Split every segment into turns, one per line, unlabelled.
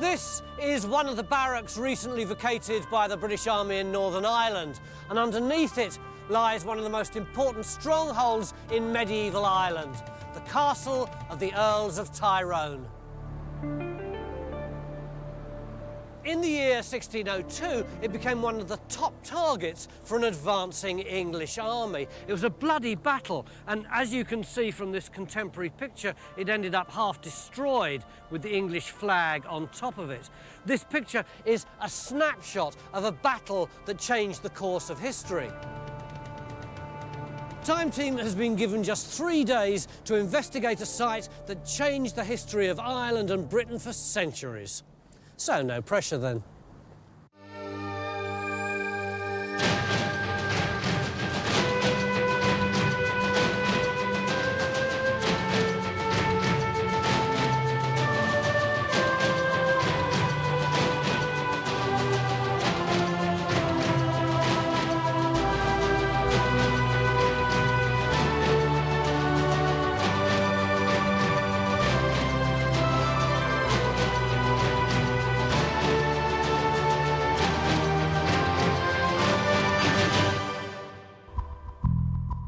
This is one of the barracks recently vacated by the British Army in Northern Ireland, and underneath it lies one of the most important strongholds in medieval Ireland, the castle of the Earls of Tyrone. In the year 1602, it became one of the top targets for an advancing English army. It was a bloody battle, and as you can see from this contemporary picture, it ended up half destroyed with the English flag on top of it. This picture is a snapshot of a battle that changed the course of history. Time Team has been given just 3 days to investigate a site that changed the history of Ireland and Britain for centuries. So, no pressure then.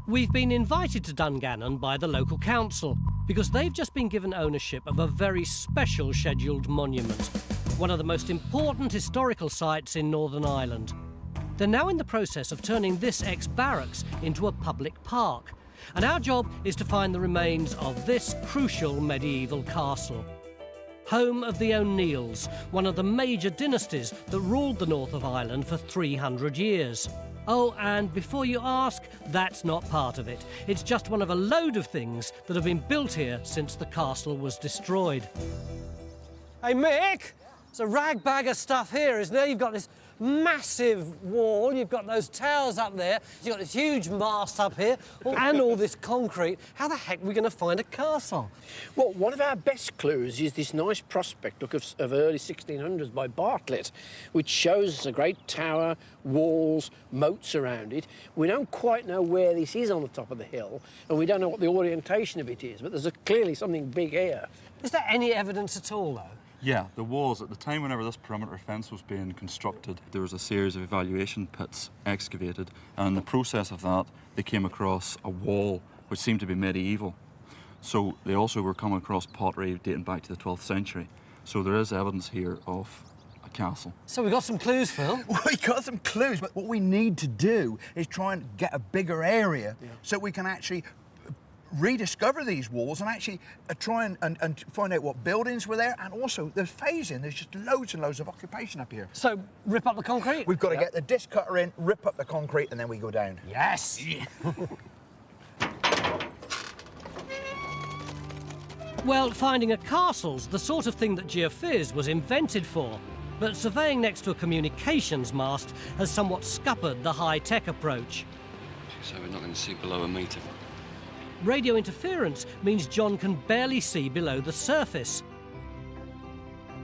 We've been invited to Dungannon by the local council because they've just been given ownership of a very special scheduled monument, one of the most important historical sites in Northern Ireland. They're now in the process of turning this ex-barracks into a public park, and our job is to find the remains of this crucial medieval castle. Home of the O'Neills, one of the major dynasties that ruled the north of Ireland for 300 years. Oh, and before you ask, that's not part of it. It's just one of a load of things that have been built here since the castle was destroyed. Hey, Mick, it's a rag bag of stuff here, isn't there? You've got this massive wall, you've got those towers up there, you've got this huge mast up here, and all this concrete. How the heck are we going to find a castle?
Well, one of our best clues is this nice prospect look of early 1600s by Bartlett, which shows us a great tower, walls, moats around it. We don't quite know where this is on the top of the hill, and we don't know what the orientation of it is, but there's clearly something big here.
Is there any evidence at all, though?
Yeah, there was. At the time whenever this perimeter fence was being constructed, there was a series of evaluation pits excavated, and in the process of that, they came across a wall which seemed to be medieval. So they also were coming across pottery dating back to the 12th century. So there is evidence here of a castle.
So we've got some clues, Phil.
We've got some clues, but what we need to do is try and get a bigger area so we can actually rediscover these walls and actually try and find out what buildings were there, and also there's phasing. There's just loads and loads of occupation up here.
So, rip up the concrete?
We've got to get the disc cutter in, rip up the concrete, and then we go down.
Yes!
Yeah.
Well, finding a castle's the sort of thing that geophys was invented for, but surveying next to a communications mast has somewhat scuppered the high-tech approach.
So we're not going to see below a metre.
Radio interference means John can barely see below the surface.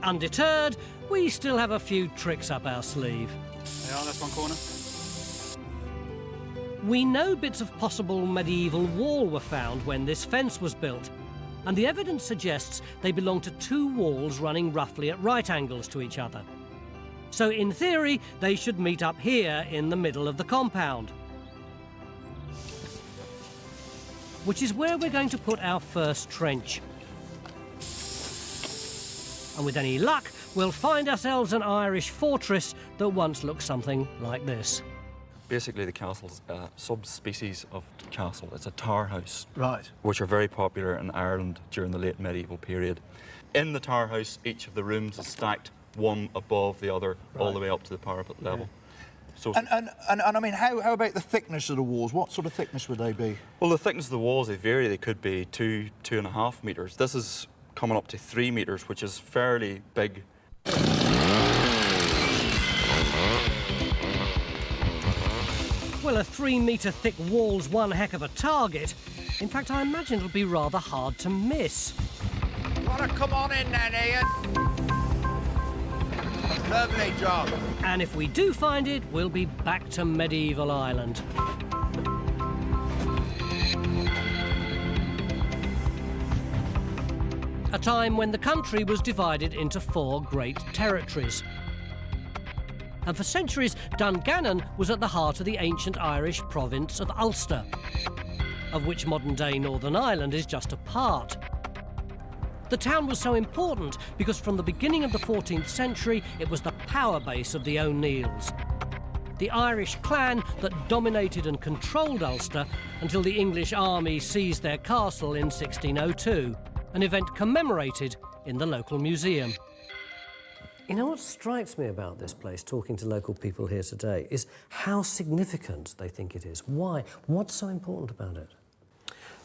Undeterred, we still have a few tricks up our sleeve.
Yeah, that's one corner.
We know bits of possible medieval wall were found when this fence was built, and the evidence suggests they belong to two walls running roughly at right angles to each other. So in theory, they should meet up here in the middle of the compound, which is where we're going to put our first trench. And with any luck, we'll find ourselves an Irish fortress that once looked something like this.
Basically, the castle's a subspecies of castle. It's a tower house.
Right.
Which are very popular in Ireland during the late medieval period. In the tower house, each of the rooms is stacked one above the other, all the way up to the parapet level. So,
And I mean, how about the thickness of the walls? What sort of thickness would they be?
well, the thickness of the walls, they vary. They could be 2.5 metres. This is coming up to 3 metres, which is fairly big.
Well, a 3-metre thick wall's one heck of a target. In fact, I imagine it'll be rather hard to miss.
Want to come on in then, Ian? Lovely job.
And if we do find it, we'll be back to medieval Ireland. a time when the country was divided into 4 great territories. And for centuries, Dungannon was at the heart of the ancient Irish province of Ulster, of which modern-day Northern Ireland is just a part. The town was so important because from the beginning of the 14th century, it was the power base of the O'Neills, the Irish clan that dominated and controlled Ulster until the English army seized their castle in 1602, an event commemorated in the local museum. You know what strikes me about this place, talking to local people here today, is how significant they think it is. Why? What's so important about it?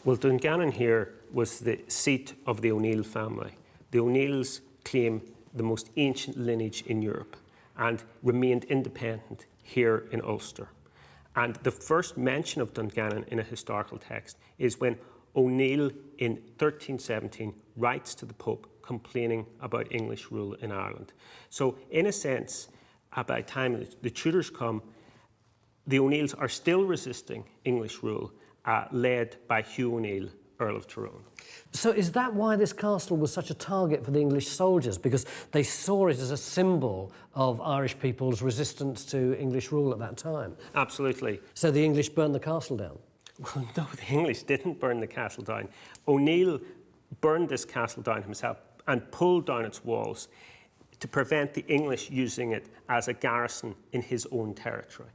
Well, Dungannon here was the seat of the O'Neill family. The O'Neills claim the most ancient lineage in Europe and remained independent here in Ulster. And the first mention of Dungannon in a historical text is when O'Neill in 1317 writes to the Pope complaining about English rule in Ireland. So in a sense, by the time the Tudors come, the O'Neills are still resisting English rule, led by Hugh O'Neill, Earl of Tyrone.
So is that why this castle was such a target for the English soldiers? Because they saw it as a symbol of Irish people's resistance to English rule at that time?
Absolutely.
So the English burned the castle down?
Well, no, the English didn't burn the castle down. O'Neill burned this castle down himself and pulled down its walls to prevent the English using it as a garrison in his own territory.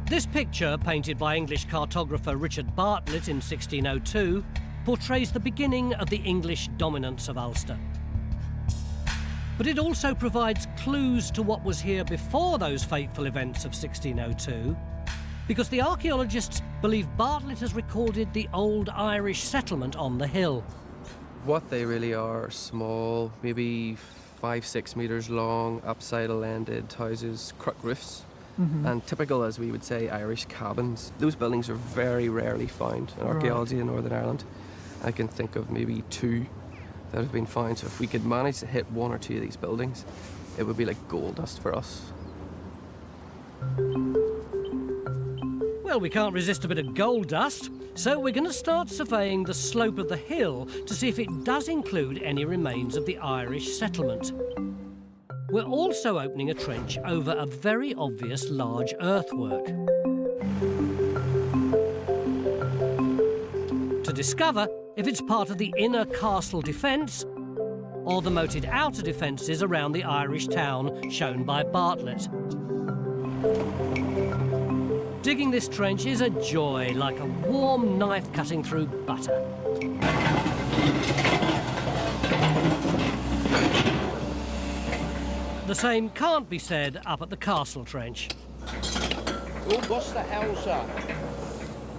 This picture, painted by English cartographer Richard Bartlett in 1602, portrays the beginning of the English dominance of Ulster. But it also provides clues to what was here before those fateful events of 1602, because the archaeologists believe Bartlett has recorded the old Irish settlement on the hill.
What they really are, small, maybe 5-6 metres long, upside-ended houses, crook roofs. And typical, as we would say, Irish cabins. Those buildings are very rarely found in archaeology in Northern Ireland. I can think of maybe 2 that have been found. So if we could manage to hit 1 or 2 of these buildings, it would be like gold dust for us.
Well, we can't resist a bit of gold dust, so we're going to start surveying the slope of the hill to see if it does include any remains of the Irish settlement. We're also opening a trench over a very obvious large earthwork to discover if it's part of the inner castle defence or the moated outer defences around the Irish town shown by Bartlett. Digging this trench is a joy, like a warm knife cutting through butter. The same can't be said up at the castle trench.
Oh, what's the hell's that?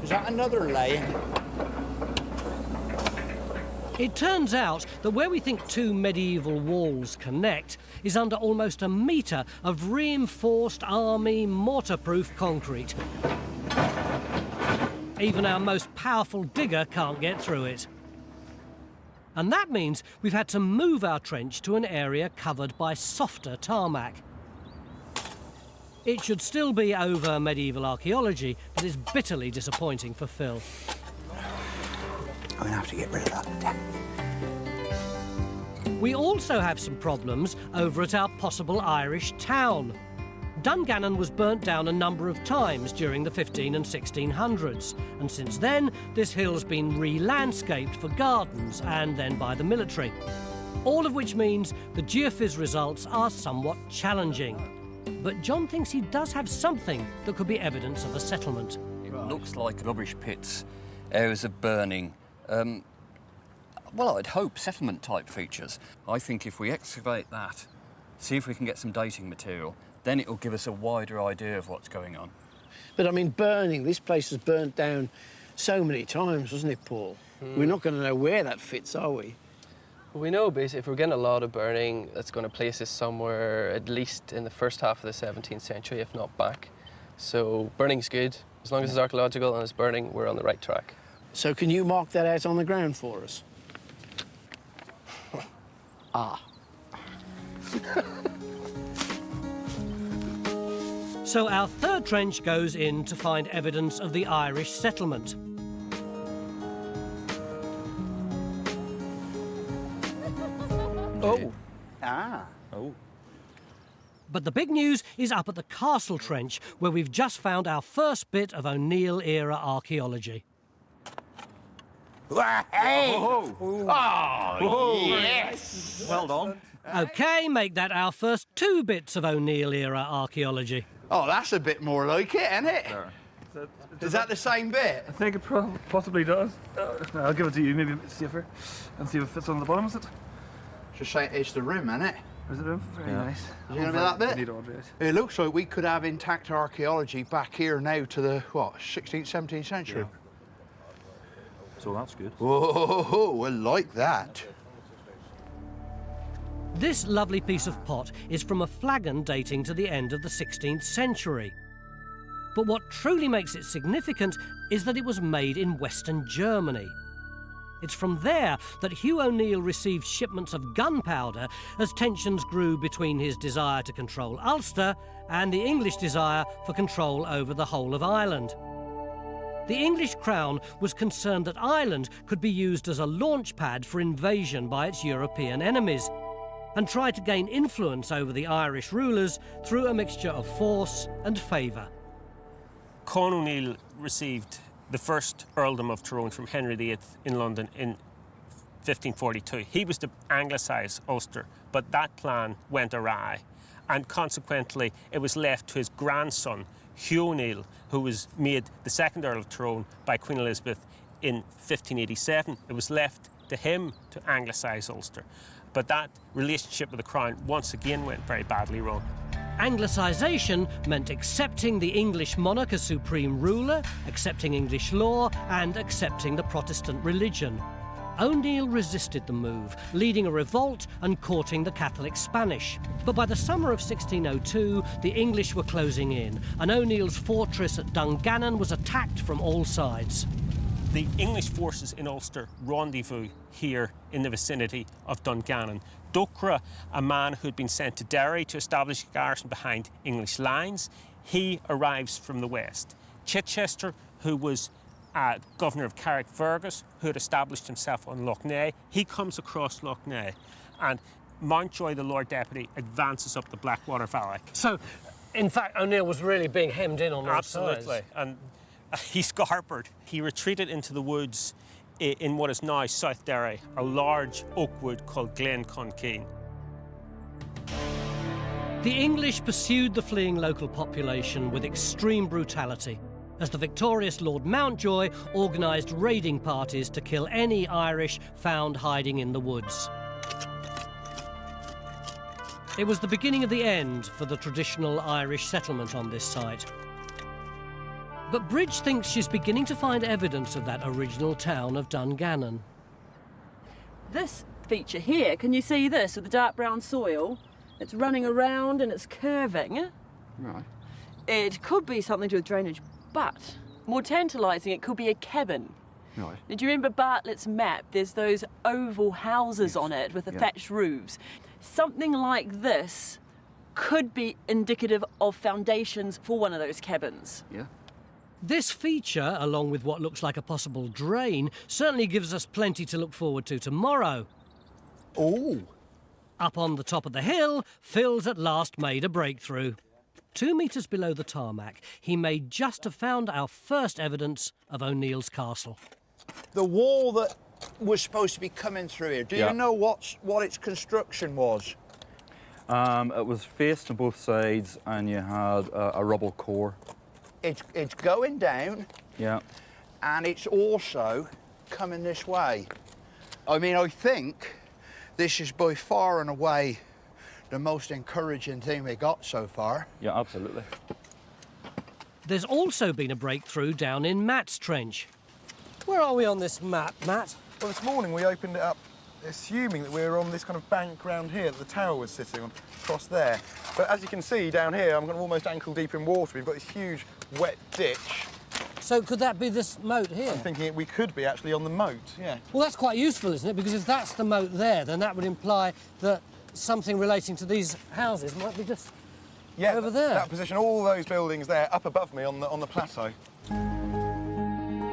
Is that another lane?
It turns out that where we think 2 medieval walls connect is under almost a metre of reinforced army mortar-proof concrete. Even our most powerful digger can't get through it. And that means we've had to move our trench to an area covered by softer tarmac. It should still be over medieval archaeology, but it's bitterly disappointing for Phil.
I'm gonna have to get rid of that.
We also have some problems over at our possible Irish town. Dungannon was burnt down a number of times during the 15 and 1600s, and since then this hill's been re-landscaped for gardens and then by the military. All of which means the geophys results are somewhat challenging. But John thinks he does have something that could be evidence of a settlement.
It looks like rubbish pits, areas of burning. Well, I'd hope settlement-type features. I think if we excavate that, see if we can get some dating material, then it'll give us a wider idea of what's going on.
But I mean, burning, this place has burnt down so many times, wasn't it, Paul? We're not going to know where that fits, are we?
Well, we know basically if we're getting a lot of burning, that's going to place us somewhere at least in the first half of the 17th century, if not back. So burning's good. As long as it's archaeological and it's burning, we're on the right track.
So can you mark that out on the ground for us? Ah.
So our third trench goes in to find evidence of the Irish settlement.
Oh.
Ah.
Oh.
But the big news is up at the Castle Trench, where we've just found our first bit of O'Neill-era archaeology.
Hey!
Oh,
Yes!
well done.
OK, make that our first 2 bits of O'Neill-era archaeology.
Oh, that's a bit more like it, isn't it? Is that the same bit?
I think it possibly does. I'll give it to you, maybe a bit safer, and see if it fits on the bottom, is it?
Just say it's the room, isn't it?
Is it room? Very nice.
Is it going to be that bit?
Need Audrey.
It looks like we could have intact archaeology back here now to the, what, 16th, 17th century?
So that's good.
Whoa, I like that.
This lovely piece of pot is from a flagon dating to the end of the 16th century. But what truly makes it significant is that it was made in Western Germany. It's from there that Hugh O'Neill received shipments of gunpowder as tensions grew between his desire to control Ulster and the English desire for control over the whole of Ireland. The English crown was concerned that Ireland could be used as a launch pad for invasion by its European enemies, and tried to gain influence over the Irish rulers through a mixture of force and favour.
Con O'Neill received the first earldom of Tyrone from Henry VIII in London in 1542. He was to anglicise Ulster, but that plan went awry, and consequently it was left to his grandson, Hugh O'Neill, who was made the second Earl of Tyrone by Queen Elizabeth in 1587. It was left to him to anglicise Ulster. But that relationship with the Crown once again went very badly wrong.
Anglicisation meant accepting the English monarch as supreme ruler, accepting English law, and accepting the Protestant religion. O'Neill resisted the move, leading a revolt and courting the Catholic Spanish. But by the summer of 1602, the English were closing in, and O'Neill's fortress at Dungannon was attacked from all sides.
The English forces in Ulster rendezvous here in the vicinity of Dungannon. Docra, a man who'd been sent to Derry to establish a garrison behind English lines, he arrives from the west. Chichester, who was governor of Carrickfergus, who had established himself on Lough Neagh, he comes across Lough Neagh, and Mountjoy, the Lord Deputy, advances up the Blackwater Valley.
So, in fact, O'Neill was really being hemmed in on all sides.
Absolutely, and he scarpered. He retreated into the woods in what is now South Derry, a large oak wood called Glen Concane.
The English pursued the fleeing local population with extreme brutality, as the victorious Lord Mountjoy organised raiding parties to kill any Irish found hiding in the woods. It was the beginning of the end for the traditional Irish settlement on this site. But Bridge thinks she's beginning to find evidence of that original town of Dungannon.
This feature here, can you see this with the dark brown soil? It's running around and it's curving.
Right.
It could be something to do with drainage, but more tantalising, it could be a cabin.
Right.
Now, do you remember Bartlett's map? There's those oval houses on it with the thatched roofs. Something like this could be indicative of foundations for one of those cabins.
Yeah.
This feature, along with what looks like a possible drain, certainly gives us plenty to look forward to tomorrow.
Oh.
Up on the top of the hill, Phil's at last made a breakthrough. 2 metres below the tarmac, he may just have found our first evidence of O'Neill's castle.
The wall that was supposed to be coming through here, do you know what its construction was?
It was faced on both sides, and you had a rubble core.
It's going down.
Yeah.
And it's also coming this way. I mean, I think this is by far and away the most encouraging thing we got so far.
Yeah, absolutely.
There's also been a breakthrough down in Matt's trench. Where are we on this map, Matt?
Well, this morning we opened it up assuming that we were on this kind of bank round here that the tower was sitting on, across there. But as you can see down here, I'm almost ankle deep in water. We've got this huge wet ditch.
So could that be this moat here?
I'm thinking we could be actually on the moat, yeah.
Well, that's quite useful, isn't it? Because if that's the moat there, then that would imply that something relating to these houses might be just over there.
That position, all those buildings there, up above me on the plateau.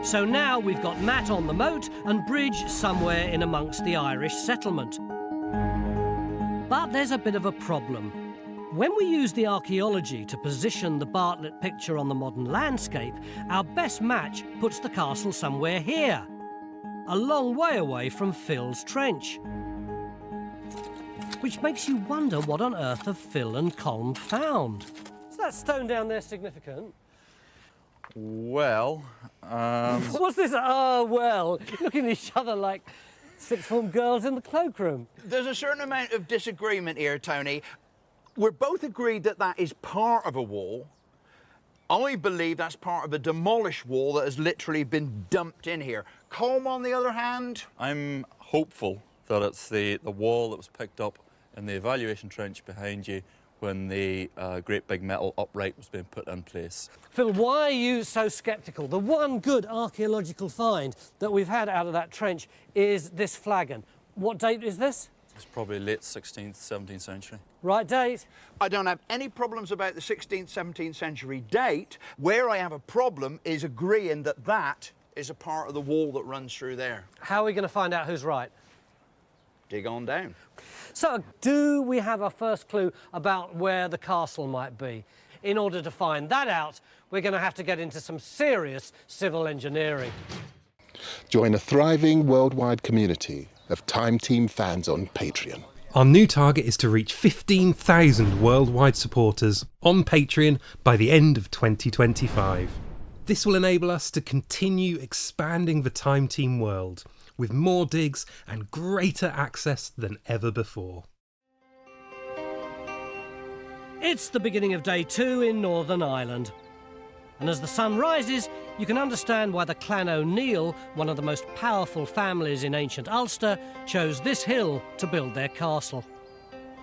So now we've got Matt on the moat and Bridge somewhere in amongst the Irish settlement. But there's a bit of a problem. When we use the archaeology to position the Bartlett picture on the modern landscape, our best match puts the castle somewhere here, a long way away from Phil's trench. Which makes you wonder what on earth have Phil and Colm found. Is that stone down there significant?
Well,
What's this? Oh, well, looking at each other like sixth form girls in the cloakroom.
There's a certain amount of disagreement here, Tony. We're both agreed that that is part of a wall. I believe that's part of a demolished wall that has literally been dumped in here. Colm, on the other hand?
I'm hopeful that it's the wall that was picked up in the evaluation trench behind you when the great big metal upright was being put in place.
Phil, why are you so sceptical? The one good archaeological find that we've had out of that trench is this flagon. What date is this?
It's probably late 16th, 17th century.
Right date?
I don't have any problems about the 16th, 17th century date. Where I have a problem is agreeing that that is a part of the wall that runs through there.
How are we going to find out who's right?
Dig on down.
So, do we have our first clue about where the castle might be? In order to find that out, we're going to have to get into some serious civil engineering.
Join a thriving worldwide community of Time Team fans on Patreon.
Our new target is to reach 15,000 worldwide supporters on Patreon by the end of 2025. This will enable us to continue expanding the Time Team world with more digs and greater access than ever before.
It's the beginning of day 2 in Northern Ireland. And as the sun rises, you can understand why the Clan O'Neill, one of the most powerful families in ancient Ulster, chose this hill to build their castle.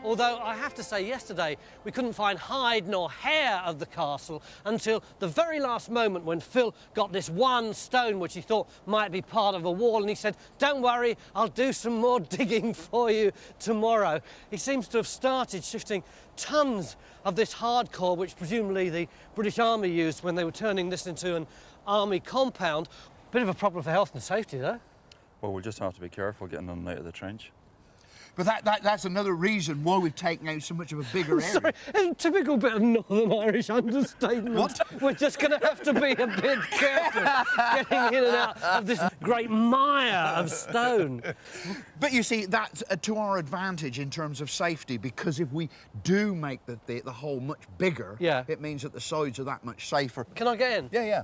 Although I have to say, yesterday we couldn't find hide nor hair of the castle until the very last moment when Phil got this one stone which he thought might be part of a wall, and he said, "Don't worry, I'll do some more digging for you tomorrow." He seems to have started shifting tons of this hardcore, which presumably the British Army used when they were turning this into an army compound. Bit of a problem for health and safety, though.
Well, we'll just have to be careful getting in and out of the trench.
But that's another reason why we've taken out so much of a bigger area.
Sorry, a typical bit of Northern Irish understatement.
What?
We're just going to have to be a bit careful getting in and out of this great mire of stone.
But you see, that's to our advantage in terms of safety, because if we do make the hole much bigger,
yeah,
it means that the sides are that much safer.
Can I get in?
Yeah, yeah.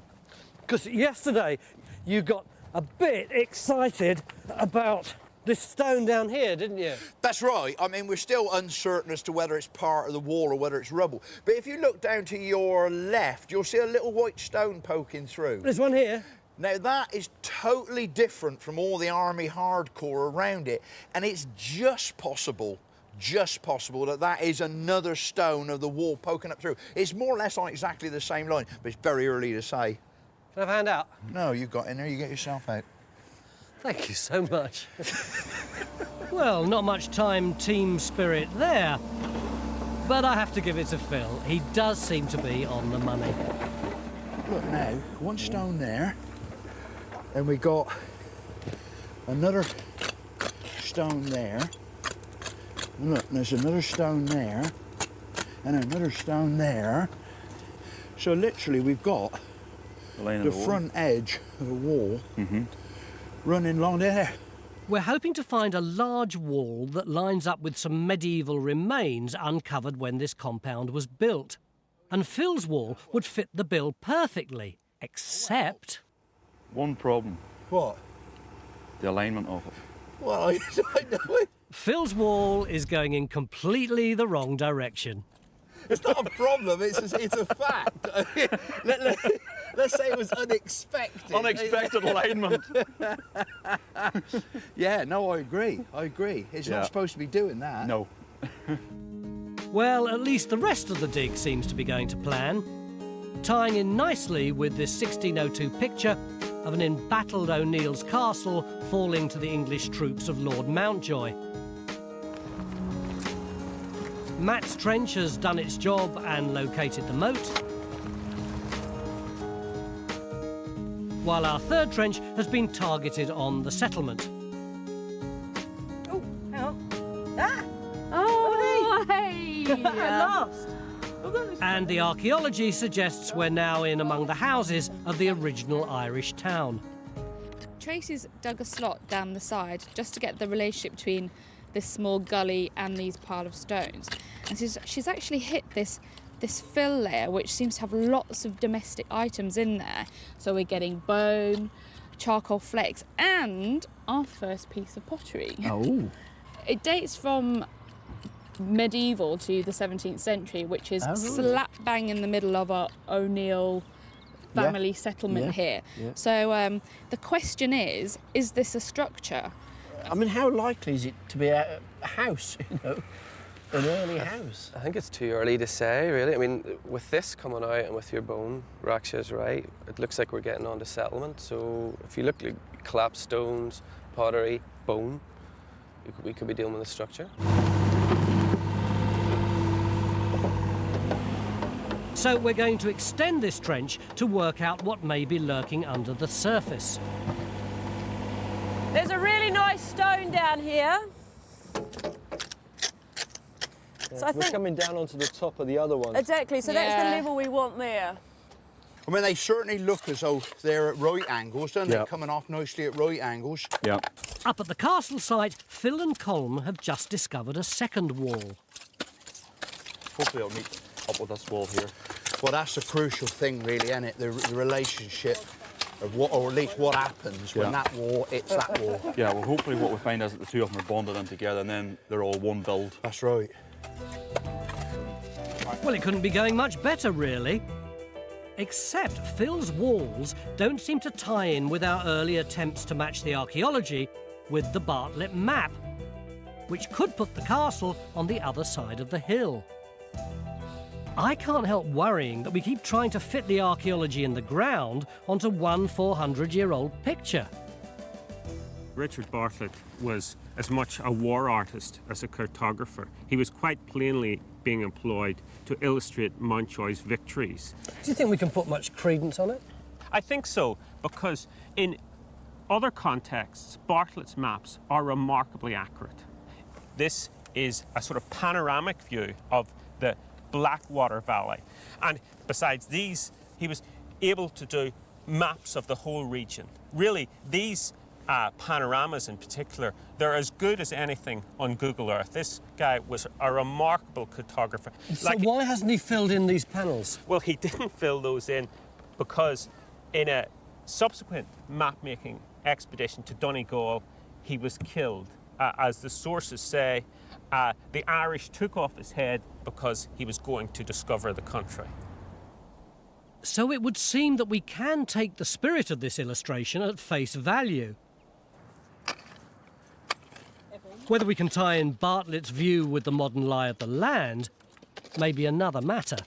Because yesterday you got a bit excited about this stone down here, didn't you?
That's right. I mean, we're still uncertain as to whether it's part of the wall or whether it's rubble. But if you look down to your left, you'll see a little white stone poking through.
There's one here.
Now, that is totally different from all the army hardcore around it, and it's just possible that that is another stone of the wall poking up through. It's more or less on exactly the same line, but it's very early to say.
Can I find out?
No, you got in there, you get yourself out.
Thank you so much. Well, not much time team spirit there, but I have to give it to Phil. He does seem to be on the money.
Look now, one stone there, and we got another stone there. Look, there's another stone there, and another stone there. So literally we've got the front edge of a wall running along there.
We're hoping to find a large wall that lines up with some medieval remains uncovered when this compound was built. And Phil's wall would fit the bill perfectly, except...
One problem.
What?
The alignment of it.
Well, I know it.
Phil's wall is going in completely the wrong direction.
It's not a problem, it's a fact. Let's say it was unexpected.
Unexpected alignment.
Yeah, no, I agree. It's not supposed to be doing that.
No.
Well, at least the rest of the dig seems to be going to plan, tying in nicely with this 1602 picture of an embattled O'Neill's castle falling to the English troops of Lord Mountjoy. Matt's trench has done its job and located the moat, while our third trench has been targeted on the settlement.
Oh, hang on. Ah! Oh,
And the archaeology suggests we're now in among the houses of the original Irish town.
Tracy's dug a slot down the side just to get the relationship between this small gully and these pile of stones. And she's actually hit this fill layer, which seems to have lots of domestic items in there. So we're getting bone, charcoal flakes, and our first piece of pottery.
Oh.
It dates from medieval to the 17th century, which is slap bang in the middle of our O'Neill family settlement here.
Yeah.
So the question is this a structure?
I mean, how likely is it to be a house, you know, an early house?
I think it's too early to say, really. I mean, with this coming out and with your bone, Raksha's right, it looks like we're getting on to settlement. So if you look like collapsed stones, pottery, bone, we could be dealing with a structure.
So we're going to extend this trench to work out what may be lurking under the surface.
There's a really nice stone down here.
So I think we're coming down onto the top of the other one.
Exactly, so that's the level we want there.
I mean, they certainly look as though they're at right angles, don't they? Coming off nicely at right angles.
Yeah.
Up at the castle site, Phil and Colm have just discovered a second wall.
Hopefully I'll meet up with this wall here.
Well, that's the crucial thing, really, isn't it? The relationship of what, or at least what happens when that wall hits that wall.
Yeah, well, hopefully what we find is that the two of them are bonded in together and then they're all one build.
That's right.
Well, it couldn't be going much better, really. Except Phil's walls don't seem to tie in with our early attempts to match the archaeology with the Bartlett map, which could put the castle on the other side of the hill. I can't help worrying that we keep trying to fit the archaeology in the ground onto one 400-year-old picture.
Richard Bartlett was as much a war artist as a cartographer. He was quite plainly being employed to illustrate Mountjoy's victories.
Do you think we can put much credence on it?
I think so, because in other contexts, Bartlett's maps are remarkably accurate. This is a sort of panoramic view of the Blackwater Valley. And besides these, he was able to do maps of the whole region. Really, these panoramas in particular, they're as good as anything on Google Earth. This guy was a remarkable cartographer.
So why hasn't he filled in these panels?
Well, he didn't fill those in because in a subsequent map-making expedition to Donegal, he was killed. As the sources say, the Irish took off his head because he was going to discover the country.
So it would seem that we can take the spirit of this illustration at face value. Whether we can tie in Bartlett's view with the modern lie of the land may be another matter.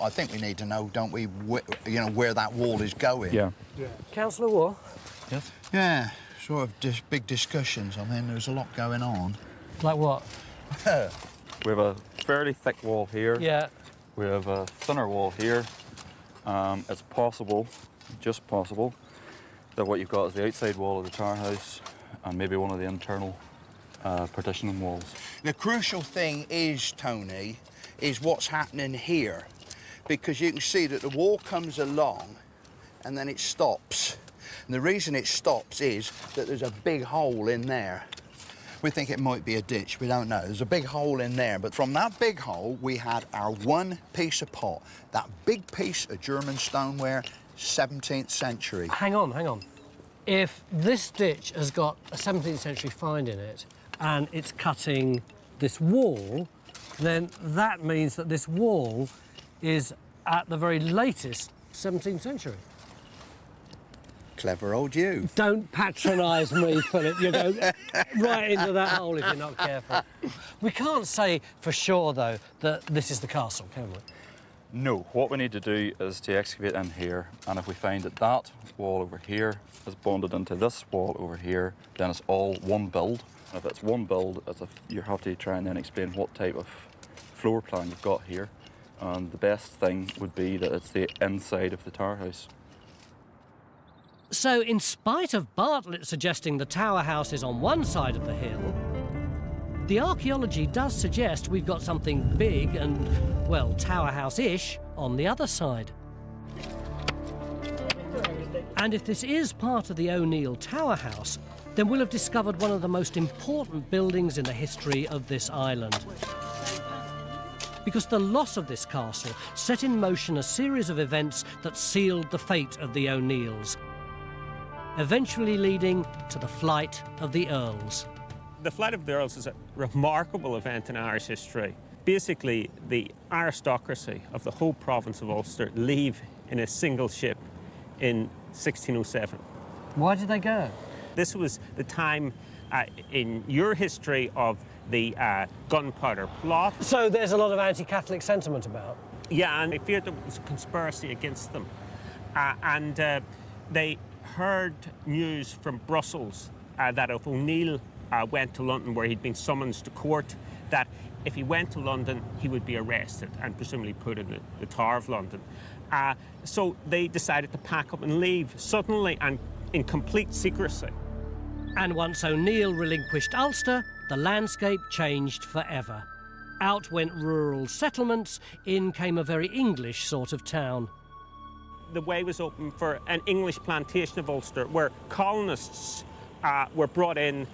I think we need to know, don't we, where that wall is going.
Yeah.
Councillor Waugh?
Yes?
Yeah, sort of big discussions. I mean, there's a lot going on.
Like what?
We have a fairly thick wall here.
Yeah.
We have a thinner wall here. It's possible, just possible, that what you've got is the outside wall of the tower house and maybe one of the internal partitioning walls.
The crucial thing is, Tony, is what's happening here. Because you can see that the wall comes along and then it stops. And the reason it stops is that there's a big hole in there. We think it might be a ditch, we don't know. There's a big hole in there, but from that big hole, we had our one piece of pot. That big piece of German stoneware, 17th century.
Hang on. If this ditch has got a 17th century find in it and it's cutting this wall, then that means that this wall is at the very latest 17th century.
Clever old you.
Don't patronise me, Philip. You go right into that hole if you're not careful. We can't say for sure, though, that this is the castle, can we?
No. What we need to do is to excavate in here, and if we find that that wall over here is bonded into this wall over here, then it's all one build. And if it's one build, you have to try and then explain what type of floor plan you've got here. And the best thing would be that it's the inside of the tower house.
So, in spite of Bartlett suggesting the tower house is on one side of the hill, The archaeology does suggest we've got something big and, well, tower house-ish on the other side. And if this is part of the O'Neill Tower House, then we'll have discovered one of the most important buildings in the history of this island. Because the loss of this castle set in motion a series of events that sealed the fate of the O'Neills, eventually leading to the flight of the Earls.
The flight of the Earls is a remarkable event in Irish history. Basically, the aristocracy of the whole province of Ulster leave in a single ship in 1607.
Why did they go?
This was the time in your history of the gunpowder plot.
So there's a lot of anti-Catholic sentiment about?
Yeah, and they feared there was a conspiracy against them. They heard news from Brussels that if O'Neill went to London, where he'd been summoned to court, that if he went to London, he would be arrested and presumably put in the Tower of London. So they decided to pack up and leave suddenly and in complete secrecy.
And once O'Neill relinquished Ulster, the landscape changed forever. Out went rural settlements, in came a very English sort of town.
The way was open for an English plantation of Ulster, where colonists were brought in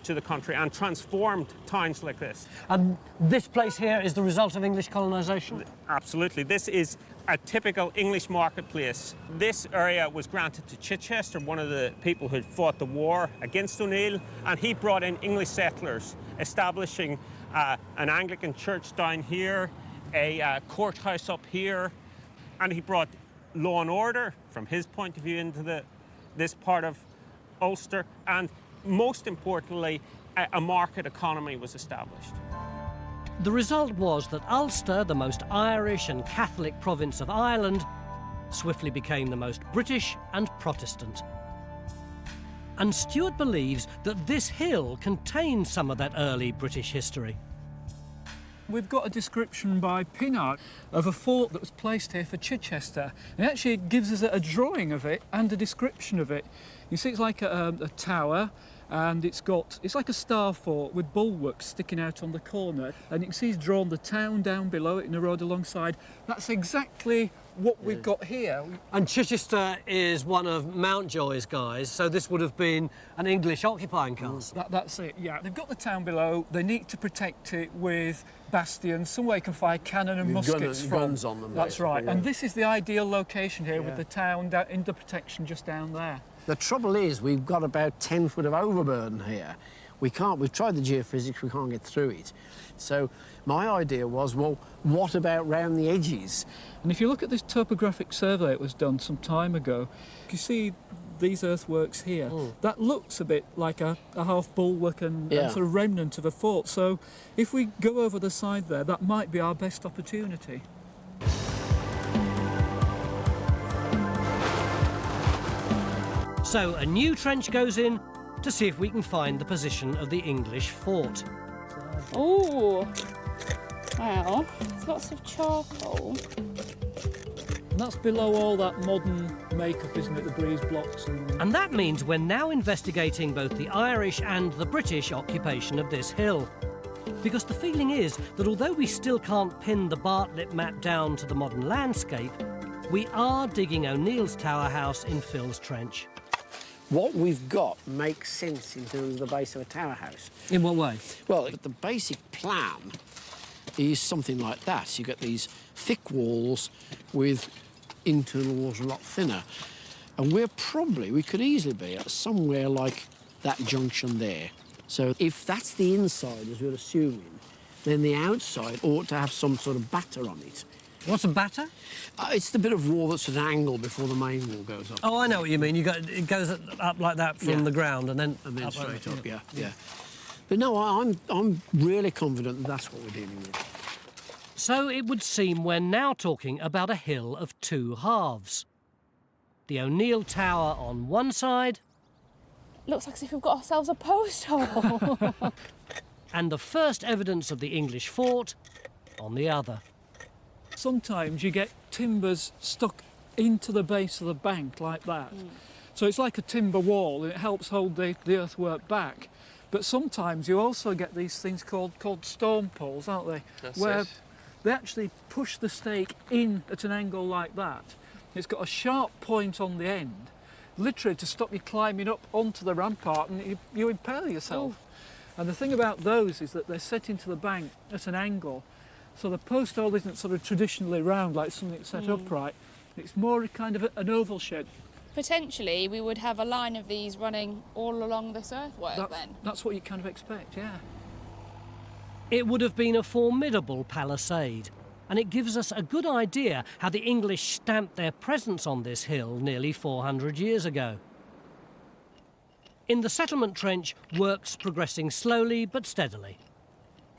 to the country and transformed towns like this.
And this place here is the result of English colonisation?
Absolutely. This is a typical English marketplace. This area was granted to Chichester, one of the people who fought the war against O'Neill, and he brought in English settlers, establishing an Anglican church down here, a courthouse up here, and he brought law and order, from his point of view, into this part of Ulster, and most importantly, a market economy was established.
The result was that Ulster, the most Irish and Catholic province of Ireland, swiftly became the most British and Protestant. And Stuart believes that this hill contains some of that early British history.
We've got a description by Pinart of a fort that was placed here for Chichester. And actually it gives us a drawing of it and a description of it. You see it's like a tower, and it's like a star fort with bulwarks sticking out on the corner. And you can see he's drawn the town down below it in a road alongside. That's exactly what we've got here.
And Chichester is one of Mountjoy's guys, so this would have been an English occupying castle.
That's it, yeah. They've got the town below. They need to protect it with bastions, somewhere you can fire cannon and muskets from.
Guns on them.
That's right.
Yeah.
And this is the ideal location here, with the town under protection just down there.
The trouble is, we've got about 10 foot of overburden here. We've tried the geophysics, we can't get through it. So my idea was, well, what about round the edges?
And if you look at this topographic survey that was done some time ago, you see these earthworks here. That looks a bit like a half bulwark and sort of remnant of a fort. So if we go over the side there, that might be our best opportunity.
So a new trench goes in to see if we can find the position of the English fort.
Oh, well, there's lots of charcoal.
And that's below all that modern makeup, isn't it? The breeze blocks.
And that means we're now investigating both the Irish and the British occupation of this hill. Because the feeling is that although we still can't pin the Bartlett map down to the modern landscape, we are digging O'Neill's Tower House in Phil's Trench.
What we've got makes sense in terms of the base of a tower house.
In what way?
Well, the basic plan is something like that. You've got these thick walls with internal walls a lot thinner. And we could easily be at somewhere like that junction there. So if that's the inside, as we're assuming, then the outside ought to have some sort of batter on it.
What's a batter?
It's the bit of wall that's at an angle before the main wall goes up.
Oh, I know what you mean. It goes up like that from the ground and then up
straight up. Yeah. But no, I'm really confident that's what we're dealing with.
So it would seem we're now talking about a hill of two halves. The O'Neill Tower on one side.
Looks like as if we've got ourselves a post hole.
And the first evidence of the English fort on the other.
Sometimes you get timbers stuck into the base of the bank like that. So it's like a timber wall, and it helps hold the earthwork back. But sometimes you also get these things called stone pulls, aren't they? Where they actually push the stake in at an angle like that. It's got a sharp point on the end, literally to stop you climbing up onto the rampart, and you impale yourself. And the thing about those is that they're set into the bank at an angle, so the post hole isn't sort of traditionally round like something set upright. It's more kind of an oval shape.
Potentially, we would have a line of these running all along this earthwork then.
That's what you kind of expect, yeah.
It would have been a formidable palisade, and it gives us a good idea how the English stamped their presence on this hill nearly 400 years ago. In the settlement trench, work's progressing slowly but steadily.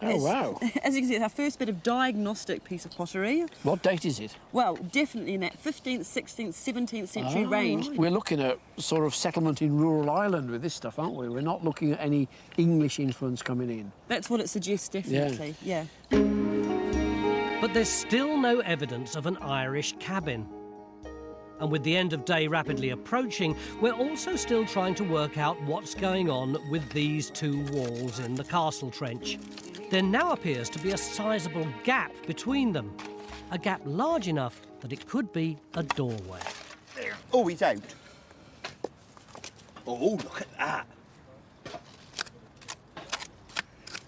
Oh, wow.
As you can see, it's our first bit of diagnostic piece of pottery.
What date is it?
Well, definitely in that 15th, 16th, 17th century range.
Right. We're looking at sort of settlement in rural Ireland with this stuff, aren't we? We're not looking at any English influence coming in.
That's what it suggests, definitely, yeah.
But there's still no evidence of an Irish cabin. And with the end of day rapidly approaching, we're also still trying to work out what's going on with these two walls in the castle trench. There now appears to be a sizable gap between them, a gap large enough that it could be a doorway.
There. Oh, he's out. Oh, look at that.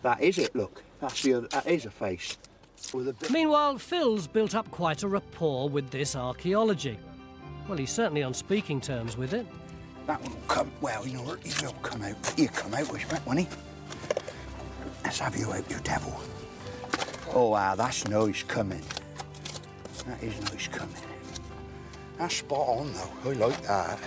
That is it, look. That is a face.
Meanwhile, Phil's built up quite a rapport with this archaeology. Well, he's certainly on speaking terms with it.
That one will come, well, you know, he will come out. He'll come out, won't he? Let's have you out, you devil. Oh, wow, that's noise coming. That is noise coming. That's spot on, though. I like that.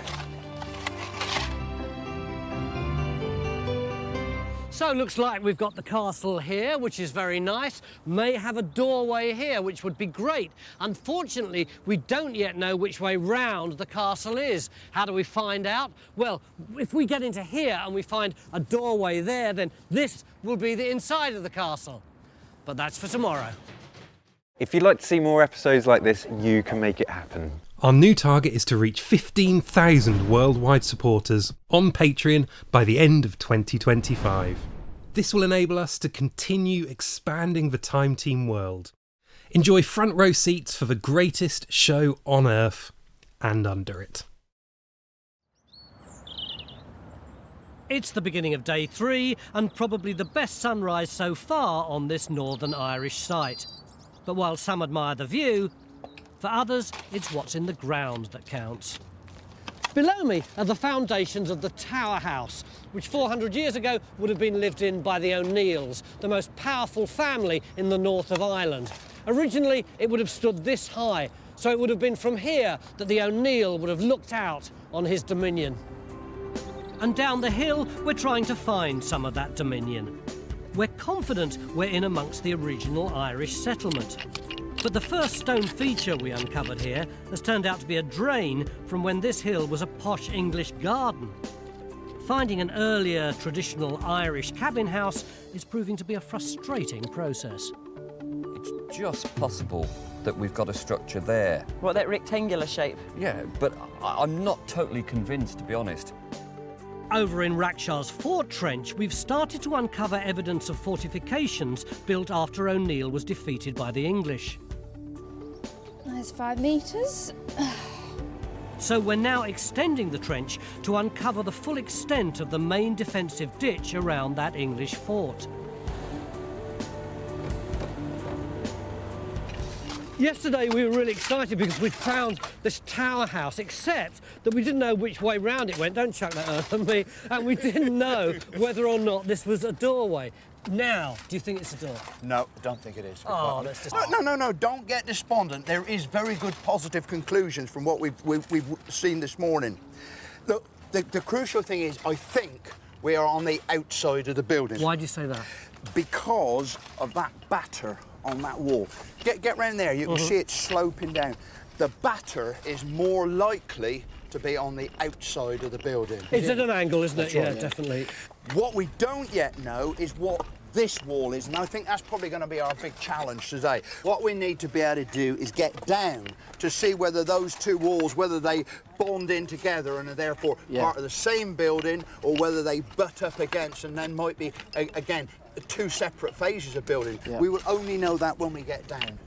So it looks like we've got the castle here, which is very nice. May have a doorway here, which would be great. Unfortunately, we don't yet know which way round the castle is. How do we find out? Well, if we get into here and we find a doorway there, then this will be the inside of the castle. But that's for tomorrow.
If you'd like to see more episodes like this, you can make it happen.
Our new target is to reach 15,000 worldwide supporters on Patreon by the end of 2025. This will enable us to continue expanding the Time Team world. Enjoy front row seats for the greatest show on Earth and under it.
It's the beginning of day 3 and probably the best sunrise so far on this Northern Irish site. But while some admire the view, for others, it's what's in the ground that counts. Below me are the foundations of the Tower House, which 400 years ago would have been lived in by the O'Neills, the most powerful family in the north of Ireland. Originally, it would have stood this high, so it would have been from here that the O'Neill would have looked out on his dominion. And down the hill, we're trying to find some of that dominion. We're confident we're in amongst the original Irish settlement. But the first stone feature we uncovered here has turned out to be a drain from when this hill was a posh English garden. Finding an earlier traditional Irish cabin house is proving to be a frustrating process.
It's just possible that we've got a structure there.
What, that rectangular shape?
Yeah, but I'm not totally convinced, to be honest.
Over in Rakshaw's Fort Trench, we've started to uncover evidence of fortifications built after O'Neill was defeated by the English.
There's 5 metres.
So we're now extending the trench to uncover the full extent of the main defensive ditch around that English fort. Yesterday we were really excited because we'd found this tower house, except that we didn't know which way round it went. Don't chuck that earth at me. And we didn't know whether or not this was a doorway. Now, do you think it's a door?
No, I don't think it is.
Oh, that's just...
No, don't get despondent. There is very good positive conclusions from what we've seen this morning. Look, the crucial thing is, I think we are on the outside of the building.
Why do you say that?
Because of that batter on that wall. Get round there, you can see it sloping down. The batter is more likely to be on the outside of the building.
It's at an angle, isn't it?
That's right,
yeah, definitely.
What we don't yet know is what this wall is, and I think that's probably going to be our big challenge today. What we need to be able to do is get down to see whether those two walls, whether they bond in together and are therefore part of the same building, or whether they butt up against and then might be, again, two separate phases of building.
Yeah.
We will only know that when we get down.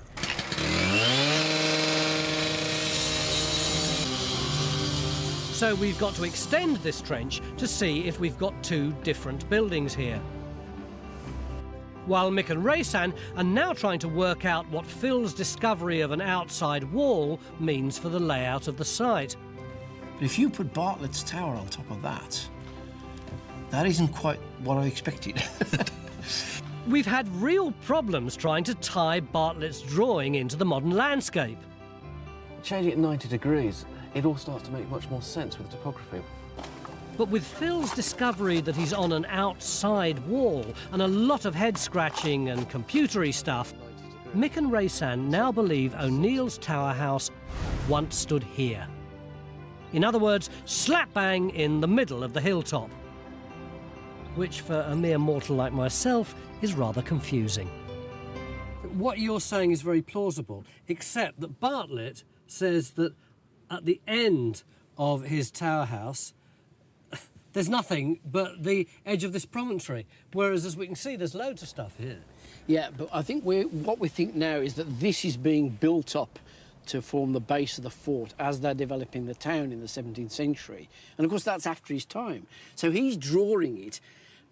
So we've got to extend this trench to see if we've got two different buildings here. While Mick and Raysan are now trying to work out what Phil's discovery of an outside wall means for the layout of the site.
But if you put Bartlett's tower on top of that, that isn't quite what I expected.
We've had real problems trying to tie Bartlett's drawing into the modern landscape.
Changing it 90 degrees, it all starts to make much more sense with the topography.
But with Phil's discovery that he's on an outside wall and a lot of head-scratching and computery stuff, Mick and Raysan now believe O'Neill's tower house once stood here. In other words, slap bang in the middle of the hilltop. Which, for a mere mortal like myself, is rather confusing. What you're saying is very plausible, except that Bartlett says that at the end of his tower house, there's nothing but the edge of this promontory, whereas, as we can see, there's loads of stuff here.
Yeah, but I think what we think now is that this is being built up to form the base of the fort as they're developing the town in the 17th century. And, of course, that's after his time. So he's drawing it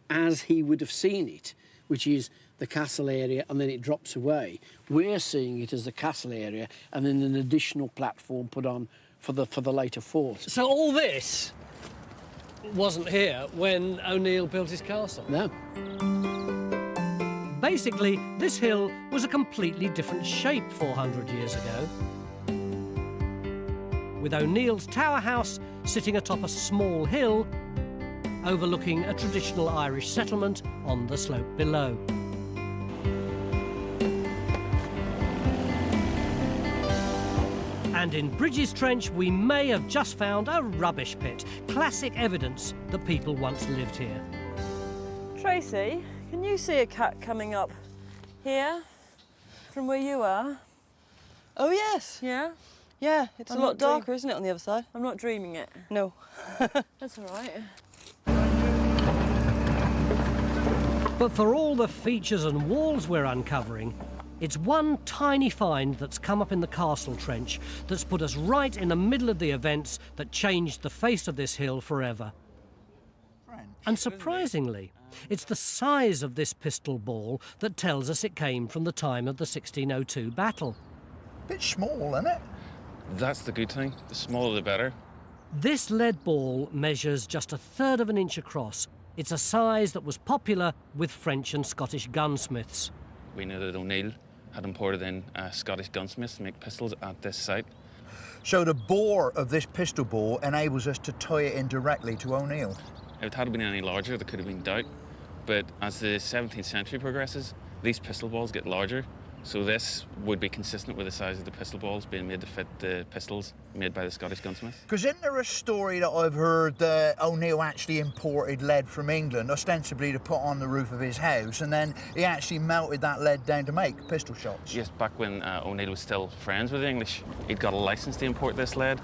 as he would have seen it, which is the castle area, and then it drops away. We're seeing it as the castle area and then an additional platform put on for the later fort.
So all this wasn't here when O'Neill built his castle?
No.
Basically, this hill was a completely different shape 400 years ago, with O'Neill's tower house sitting atop a small hill overlooking a traditional Irish settlement on the slope below. And in Bridges Trench, we may have just found a rubbish pit, classic evidence that people once lived here.
Tracy, can you see a cat coming up here from where you are?
Oh, yes.
Yeah?
Yeah, it's
I'm
a lot
not
darker, isn't it, on the other side?
I'm not dreaming it.
No.
That's all right.
But for all the features and walls we're uncovering, it's one tiny find that's come up in the castle trench that's put us right in the middle of the events that changed the face of this hill forever. And surprisingly, it's the size of this pistol ball that tells us it came from the time of the 1602 battle.
Bit small, isn't it?
That's the good thing. The smaller the better.
This lead ball measures just 1/3 of an inch across. It's a size that was popular with French and Scottish gunsmiths.
We knew that O'Neill had imported in Scottish gunsmiths to make pistols at this site.
So the bore of this pistol ball enables us to tie it in directly to O'Neill.
If it had been any larger, there could have been doubt. But as the 17th century progresses, these pistol balls get larger. So this would be consistent with the size of the pistol balls being made to fit the pistols made by the Scottish gunsmiths.
Because isn't there a story that I've heard that O'Neill actually imported lead from England, ostensibly to put on the roof of his house, and then he actually melted that lead down to make pistol shots?
Yes, back when O'Neill was still friends with the English, he'd got a licence to import this lead.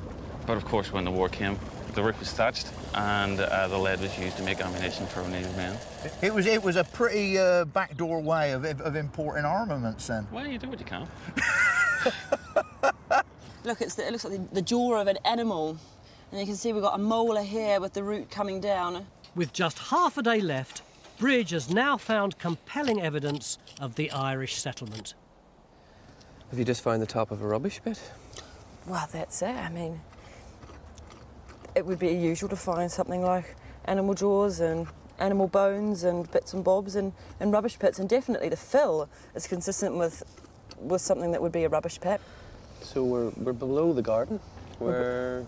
But of course, when the war came, the roof was thatched and the lead was used to make ammunition for O'Neill's men.
It was a pretty backdoor way of importing armaments then.
Well, you do what you can.
Look, it looks like the jaw of an animal. And you can see we've got a molar here with the root coming down.
With just half a day left, Bridge has now found compelling evidence of the Irish settlement.
Have you just found the top of a rubbish pit?
Well, that's it. I mean, it would be usual to find something like animal jaws and animal bones and bits and bobs and rubbish pits, and definitely the fill is consistent with something that would be a rubbish pit.
So we're below the garden. We're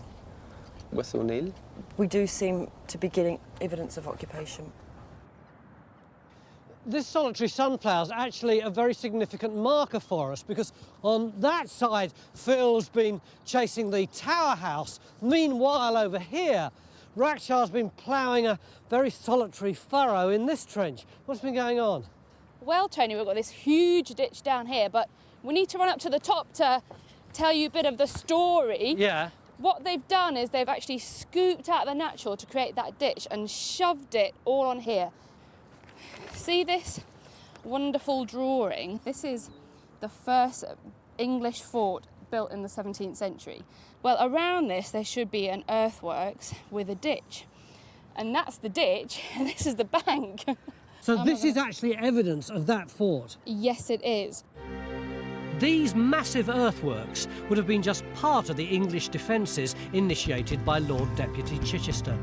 with O'Neill.
We do seem to be getting evidence of occupation.
This solitary sunflower is actually a very significant marker for us, because on that side, Phil's been chasing the tower house. Meanwhile, over here, Rakshar's been ploughing a very solitary furrow in this trench. What's been going on?
Well, Tony, we've got this huge ditch down here, but we need to run up to the top to tell you a bit of the story.
Yeah.
What they've done is they've actually scooped out the natural to create that ditch and shoved it all on here. See this wonderful drawing? This is the first English fort built in the 17th century. Well, around this there should be an earthworks with a ditch. And that's the ditch, and this is the bank.
So this is actually evidence of that fort?
Yes, it is.
These massive earthworks would have been just part of the English defences initiated by Lord Deputy Chichester.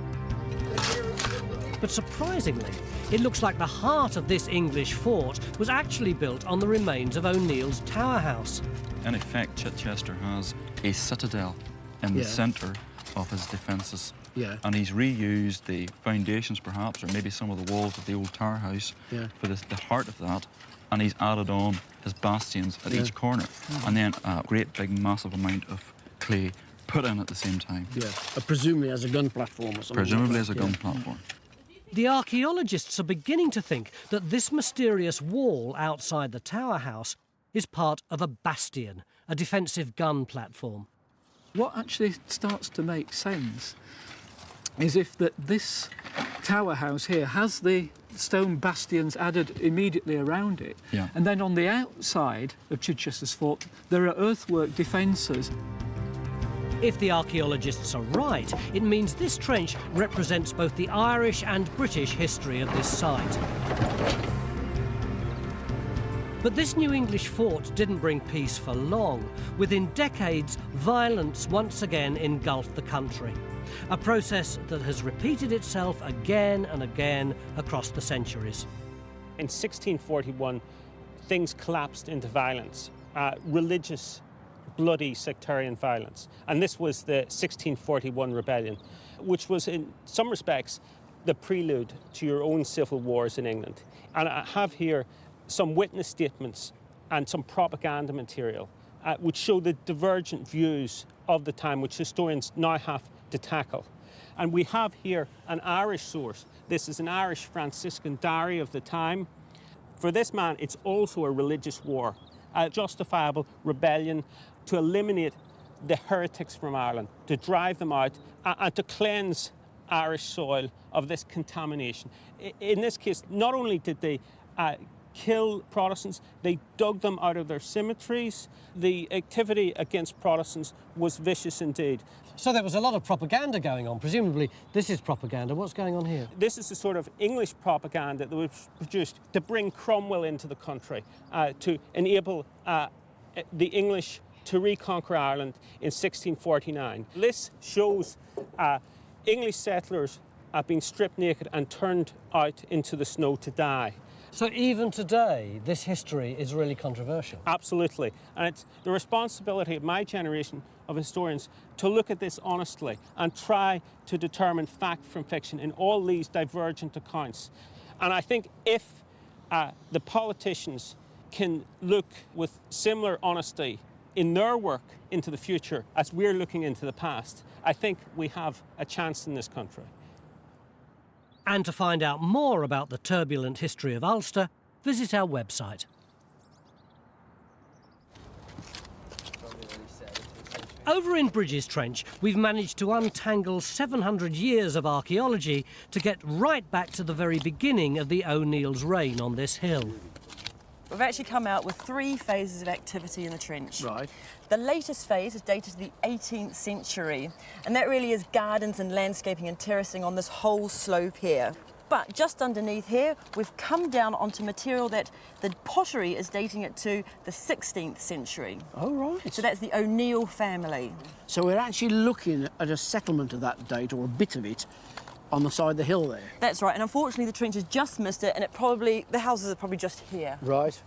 But surprisingly, it looks like the heart of this English fort was actually built on the remains of O'Neill's Tower House.
In effect, Chichester has a citadel in the centre of his defences.
Yeah.
And he's reused the foundations, perhaps, or maybe some of the walls of the old Tower House for the heart of that, and he's added on his bastions at each corner, and then a great big massive amount of clay put in at the same time.
Yeah, presumably as a gun platform or something.
Presumably
like
as a gun platform.
The archaeologists are beginning to think that this mysterious wall outside the Tower House is part of a bastion, a defensive gun platform.
What actually starts to make sense is if that this tower house here has the stone bastions added immediately around it, and then on the outside of Chichester's fort there are earthwork defences.
If the archaeologists are right, it means this trench represents both the Irish and British history of this site. But this new English fort didn't bring peace for long. Within decades, violence once again engulfed the country, a process that has repeated itself again and again across the centuries.
In 1641, things collapsed into violence, religious, bloody sectarian violence. And this was the 1641 rebellion, which was in some respects the prelude to your own civil wars in England. And I have here some witness statements and some propaganda material which show the divergent views of the time, which historians now have to tackle. And we have here an Irish source. This is an Irish Franciscan diary of the time. For this man, it's also a religious war, a justifiable rebellion to eliminate the heretics from Ireland, to drive them out and to cleanse Irish soil of this contamination. In this case, not only did they kill Protestants, they dug them out of their cemeteries. The activity against Protestants was vicious indeed.
So there was a lot of propaganda going on. Presumably this is propaganda. What's going on here?
This is the sort of English propaganda that was produced to bring Cromwell into the country, to enable the English to reconquer Ireland in 1649. This shows English settlers being stripped naked and turned out into the snow to die.
So even today, this history is really controversial?
Absolutely. And it's the responsibility of my generation of historians to look at this honestly and try to determine fact from fiction in all these divergent accounts. And I think if the politicians can look with similar honesty in their work into the future as we're looking into the past, I think we have a chance in this country.
And to find out more about the turbulent history of Ulster, visit our website. Over in Bridges Trench, we've managed to untangle 700 years of archaeology to get right back to the very beginning of the O'Neill's reign on this hill.
We've actually come out with 3 phases of activity in the trench.
Right.
The latest phase is dated to the 18th century, and that really is gardens and landscaping and terracing on this whole slope here. But just underneath here, we've come down onto material that the pottery is dating it to the 16th century.
Oh, right.
So that's the O'Neill family.
So we're actually looking at a settlement of that date, or a bit of it, on the side of the hill there.
That's right, and unfortunately the trench has just missed it, and the houses are probably just here.
Right.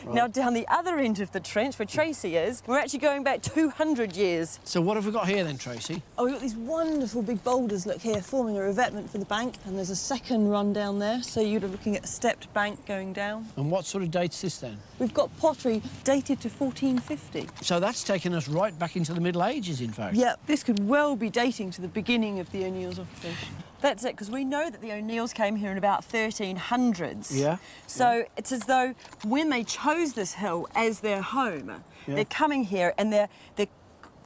Now down the other end of the trench, where Tracy is, we're actually going back 200 years.
So what have we got here then, Tracy?
Oh, we've got these wonderful big boulders, look here, forming a revetment for the bank, and there's a second run down there, so you're looking at a stepped bank going down.
And what sort of date's this then?
We've got pottery dated to 1450.
So that's taken us right back into the Middle Ages, in fact.
Yeah, this could well be dating to the beginning of the O'Neill's occupation. That's it, because we know that the O'Neills came here in about 1300s.
Yeah.
So it's as though when they chose this hill as their home, they're coming here and they're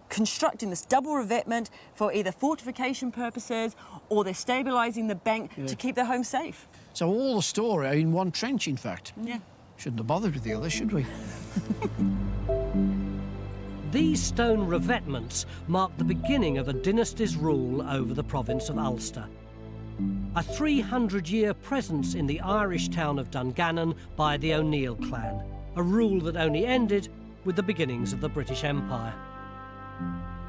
constructing this double revetment for either fortification purposes or they're stabilising the bank to keep their home safe.
So all the story are in one trench, in fact.
Yeah.
Shouldn't have bothered with the other, should we?
These stone revetments mark the beginning of a dynasty's rule over the province of Ulster. A 300-year presence in the Irish town of Dungannon by the O'Neill clan, a rule that only ended with the beginnings of the British Empire.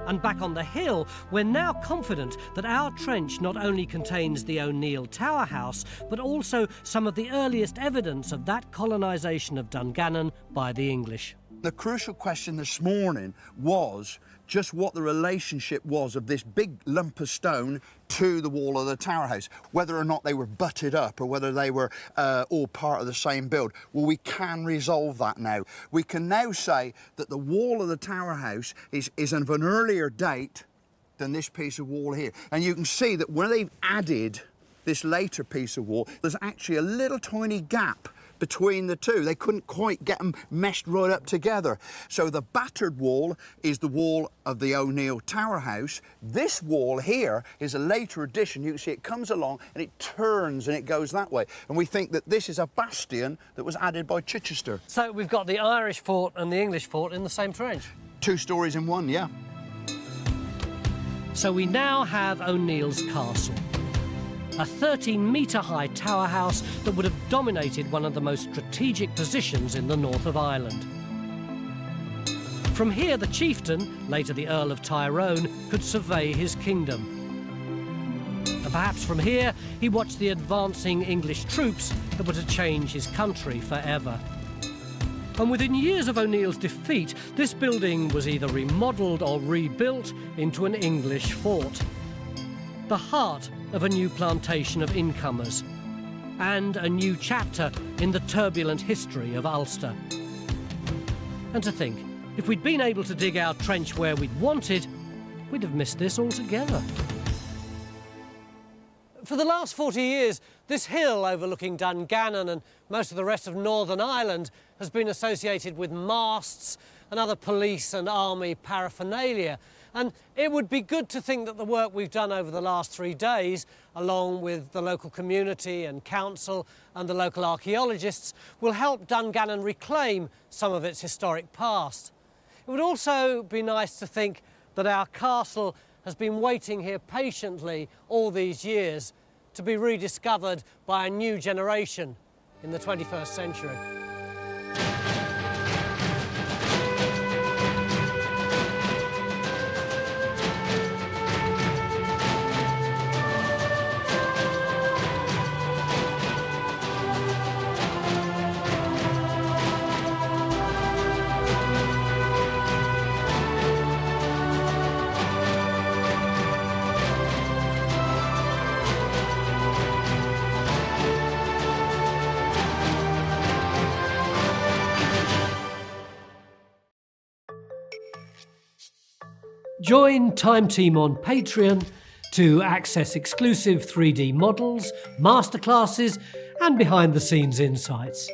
And back on the hill, we're now confident that our trench not only contains the O'Neill Tower House, but also some of the earliest evidence of that colonisation of Dungannon by the English.
The crucial question this morning was just what the relationship was of this big lump of stone to the wall of the tower house, whether or not they were butted up or whether they were all part of the same build. Well, we can resolve that now. We can now say that the wall of the tower house is of an earlier date than this piece of wall here. And you can see that when they've added this later piece of wall, there's actually a little tiny gap between the two. They couldn't quite get them meshed right up together. So the battered wall is the wall of the O'Neill Tower House. This wall here is a later addition. You can see it comes along and it turns and it goes that way. And we think that this is a bastion that was added by Chichester.
So we've got the Irish fort and the English fort in the same trench?
2 stories in one, yeah.
So we now have O'Neill's Castle, a 13-metre-high tower house that would have dominated one of the most strategic positions in the north of Ireland. From here, the chieftain, later the Earl of Tyrone, could survey his kingdom. And perhaps from here, he watched the advancing English troops that were to change his country forever. And within years of O'Neill's defeat, this building was either remodelled or rebuilt into an English fort, the heart of a new plantation of incomers, and a new chapter in the turbulent history of Ulster. And to think, if we'd been able to dig our trench where we'd wanted, we'd have missed this altogether. For the last 40 years, this hill overlooking Dungannon and most of the rest of Northern Ireland has been associated with masts and other police and army paraphernalia. And it would be good to think that the work we've done over the last 3 days, along with the local community and council and the local archaeologists, will help Dungannon reclaim some of its historic past. It would also be nice to think that our castle has been waiting here patiently all these years to be rediscovered by a new generation in the 21st century. Join Time Team on Patreon to access exclusive 3D models, masterclasses and behind-the-scenes insights.